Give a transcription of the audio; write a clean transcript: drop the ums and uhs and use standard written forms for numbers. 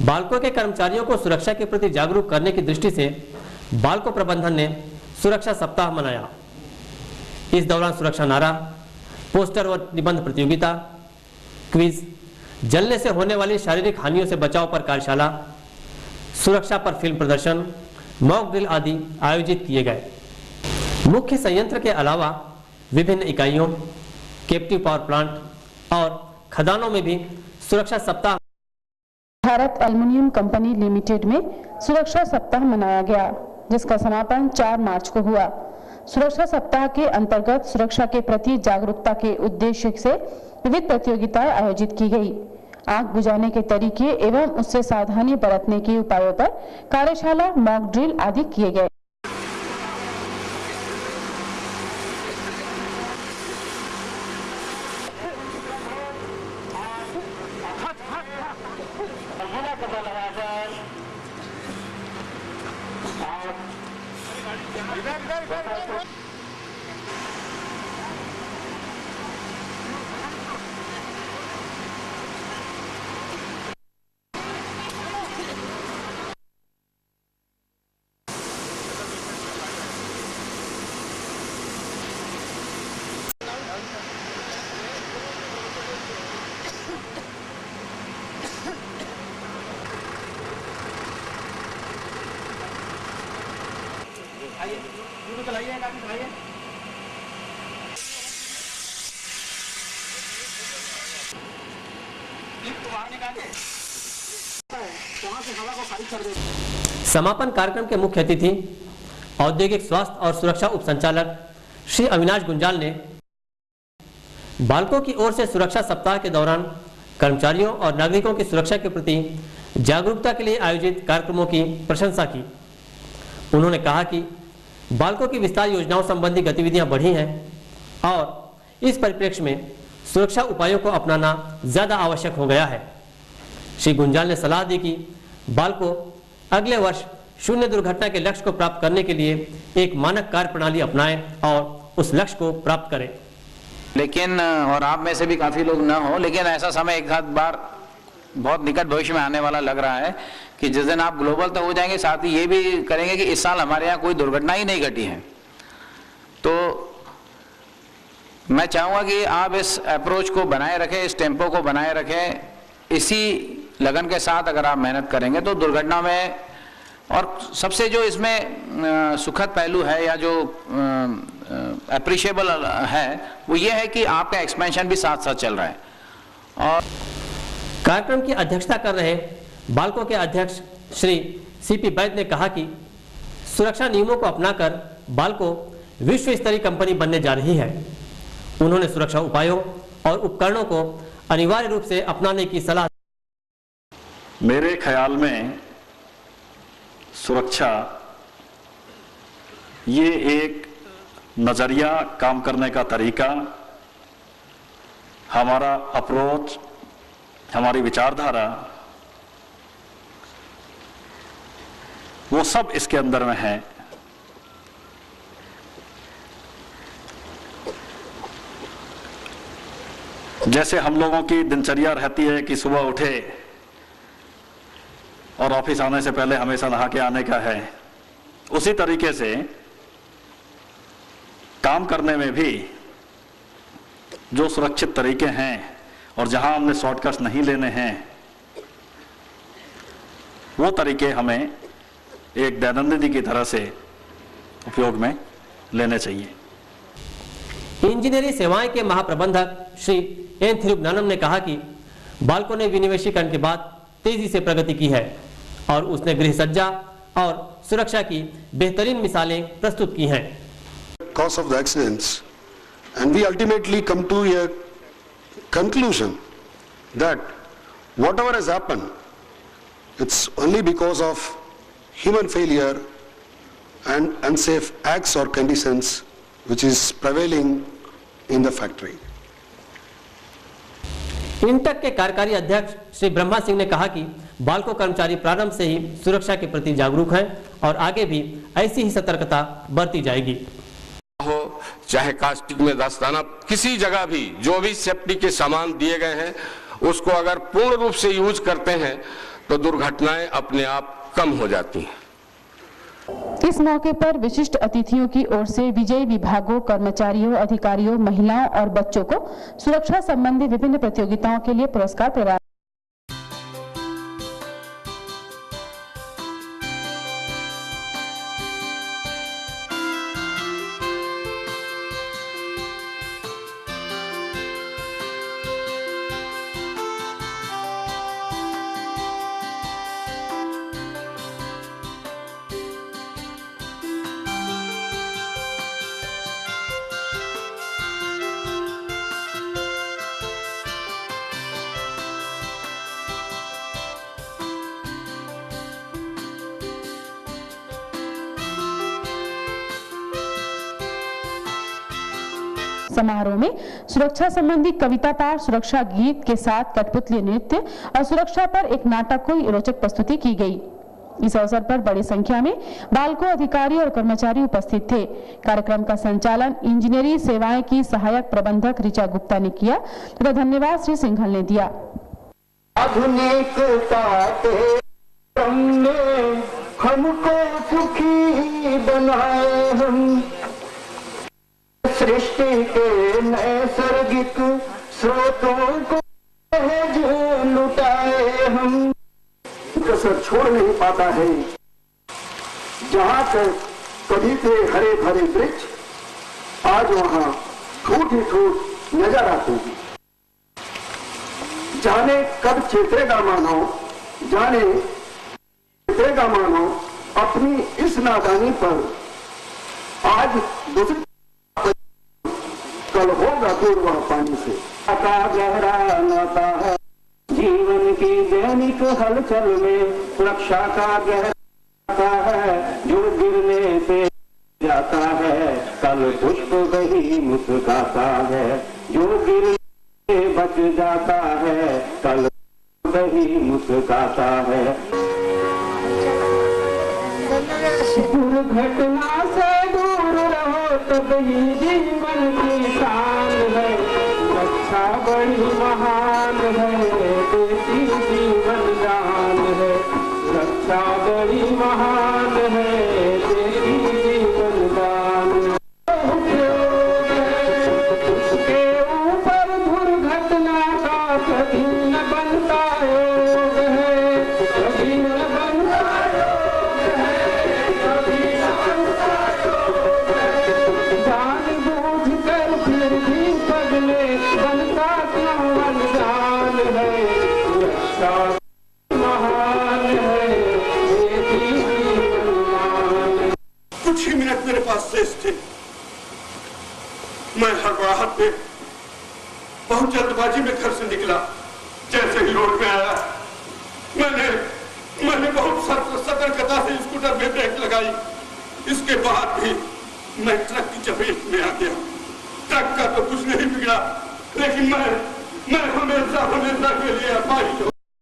बाल्को के कर्मचारियों को सुरक्षा के प्रति जागरूक करने की दृष्टि से बाल्को प्रबंधन ने सुरक्षा सप्ताह मनाया। इस दौरान सुरक्षा नारा, पोस्टर और निबंध प्रतियोगिता, क्विज, जलने से होने वाली शारीरिक हानियों से बचाव पर कार्यशाला, सुरक्षा पर फिल्म प्रदर्शन, मॉक ड्रिल आदि आयोजित किए गए। मुख्य संयंत्र के अलावा विभिन्न इकाइयों, कैप्टिव पावर प्लांट और खदानों में भी सुरक्षा सप्ताह भारत एल्युमिनियम कंपनी लिमिटेड में सुरक्षा सप्ताह मनाया गया, जिसका समापन 4 मार्च को हुआ। सुरक्षा सप्ताह के अंतर्गत सुरक्षा के प्रति जागरूकता के उद्देश्य से विविध प्रतियोगिताएं आयोजित की गई। आग बुझाने के तरीके एवं उससे सावधानी बरतने के उपायों पर कार्यशाला, मॉक ड्रिल आदि किए गए। समापन कार्यक्रम के मुख्य अतिथि औद्योगिक स्वास्थ्य और सुरक्षा उप संचालक श्री अविनाश गुंजाल ने बाल्को की ओर से सुरक्षा सप्ताह के दौरान कर्मचारियों और नागरिकों की सुरक्षा के प्रति जागरूकता के लिए आयोजित कार्यक्रमों की प्रशंसा की। उन्होंने कहा कि बाल्को की विस्तार योजनाओं संबंधी गतिविधियां बढ़ी हैं और इस परिप्रेक्ष्य में सुरक्षा उपायों को अपनाना ज्यादा आवश्यक हो गया है। श्री गुंजाल ने सलाह दी कि बाल्को अगले वर्ष शून्य दुर्घटना के लक्ष्य को प्राप्त करने के लिए एक मानक कार्य प्रणाली अपनाएं और उस लक्ष्य को प्राप्त करें। लेकिन और आप में से भी काफी लोग न हो, लेकिन ऐसा समय एक आध बार बहुत निकट भविष्य में आने वाला लग रहा है कि जिस दिन आप ग्लोबल तो हो जाएंगे, साथ ही ये भी करेंगे कि इस साल हमारे यहाँ कोई दुर्घटना ही नहीं घटी है। तो मैं चाहूँगा कि आप इस अप्रोच को बनाए रखें, इस टेम्पो को बनाए रखें। इसी लगन के साथ अगर आप मेहनत करेंगे तो दुर्घटना में, और सबसे जो इसमें सुखद पहलू है या जो अप्रिशिएबल है वो ये है कि आपका एक्सपेंशन भी साथ साथ चल रहा है। और कार्यक्रम की अध्यक्षता कर रहे बाल्को के अध्यक्ष श्री सीपी वैद्य ने कहा कि सुरक्षा नियमों को अपनाकर बाल्को विश्व स्तरीय कंपनी बनने जा रही है। उन्होंने सुरक्षा उपायों और उपकरणों को अनिवार्य रूप से अपनाने की सलाह। मेरे ख्याल में सुरक्षा ये एक नजरिया, काम करने का तरीका, हमारा अप्रोच, हमारी विचारधारा, वो सब इसके अंदर में है। जैसे हम लोगों की दिनचर्या रहती है कि सुबह उठे और ऑफिस आने से पहले हमेशा नहा के आने का है, उसी तरीके से काम करने में भी जो सुरक्षित तरीके हैं और जहां हमने शॉर्टकट्स नहीं लेने हैं, वो तरीके हमें एक दैनंदिनी की तरह से उपयोग में लेने चाहिए। इंजीनियरिंग सेवाएं के महाप्रबंधक श्री एन थिरुगनानम ने कहा कि बाल्को ने विनिवेशीकरण के बाद तेजी से प्रगति की है और उसने गृह सज्जा और सुरक्षा की बेहतरीन मिसालें प्रस्तुत की हैं। Cause of the accidents, and we ultimately come to a conclusion that whatever has happened, it's only because of human failure and unsafe acts or conditions which is prevailing in the factory. INTUC के कार्यकारी अध्यक्ष श्री ब्रह्मा सिंह ने कहा कि बाल्को कर्मचारी प्रारंभ से ही सुरक्षा के प्रति जागरूक हैं और आगे भी ऐसी ही सतर्कता बरती जाएगी। हो चाहे कास्टिक में दस्ताना, किसी जगह भी जो भी सेफ्टी के सामान दिए गए हैं उसको अगर पूर्ण रूप से यूज करते हैं तो दुर्घटनाएं अपने आप कम हो जाती हैं। इस मौके पर विशिष्ट अतिथियों की ओर से विजयी विभागों, कर्मचारियों, अधिकारियों, महिलाओं और बच्चों को सुरक्षा संबंधी विभिन्न प्रतियोगिताओं के लिए पुरस्कार प्रदान। समारोह में सुरक्षा संबंधी कविता पाठ, सुरक्षा गीत के साथ कठपुतली नृत्य और सुरक्षा पर एक नाटक को रोचक प्रस्तुति की गई। इस अवसर पर बड़ी संख्या में बालकों, अधिकारी और कर्मचारी उपस्थित थे। कार्यक्रम का संचालन इंजीनियरिंग सेवाएं की सहायक प्रबंधक ऋचा गुप्ता ने किया तथा धन्यवाद श्री सिंघल ने दिया। आधुनिकता के क्रम में हमको सुखी बनाए, हम सृष्टि के नैसर्गिक स्रोतों को लुटाए, हम कसर छोड़ नहीं पाता है। जहां तक कभी थे हरे भरे वृक्ष, आज वहां ठूठ ही ठूठ नजर आते हैं। जाने कब चेतेगा मानव, जाने चेतेगा मानव अपनी इस नादानी पर। आज दूसरी कल होगा दूर वह पानी से। का गहरा नाता है जीवन की दैनिक हलचल में, सुरक्षा का गहरा नाता है जो गिरने से जाता है, कल पुष्प वही मुस्कुराता है, जो गिरने से बच जाता है, कल वही मुस्कुराता है। दुर्घटना से दूर रहो तब ही जीवन की शान है, रक्षा बड़ी महान है, देती जीवन दान है, रक्षा बड़ी महान है, देती जीवन दान है। उसके ऊपर दुर्घटना का कभी न बनता योग है, कभी न बनता योग है, कभी न बनता योग है। जानबूझकर फिर भी पगले बनता क्यों अनजान है, रक्षा महान है, देती जीवन दान है। कुछ ही मिनट मेरे पास शेष थे। मैं हड़बड़ाहट में बहुत जल्दबाजी में घर से निकला। जैसे ही रोड में आया मैंने बहुत सतर्कता से स्कूटर में ब्रेक लगाई। इसके बाद भी मैं ट्रक की चपेट में आ गया। ट्रक का तो कुछ नहीं बिगड़ा, लेकिन मैं हमेशा के लिए अपाहिज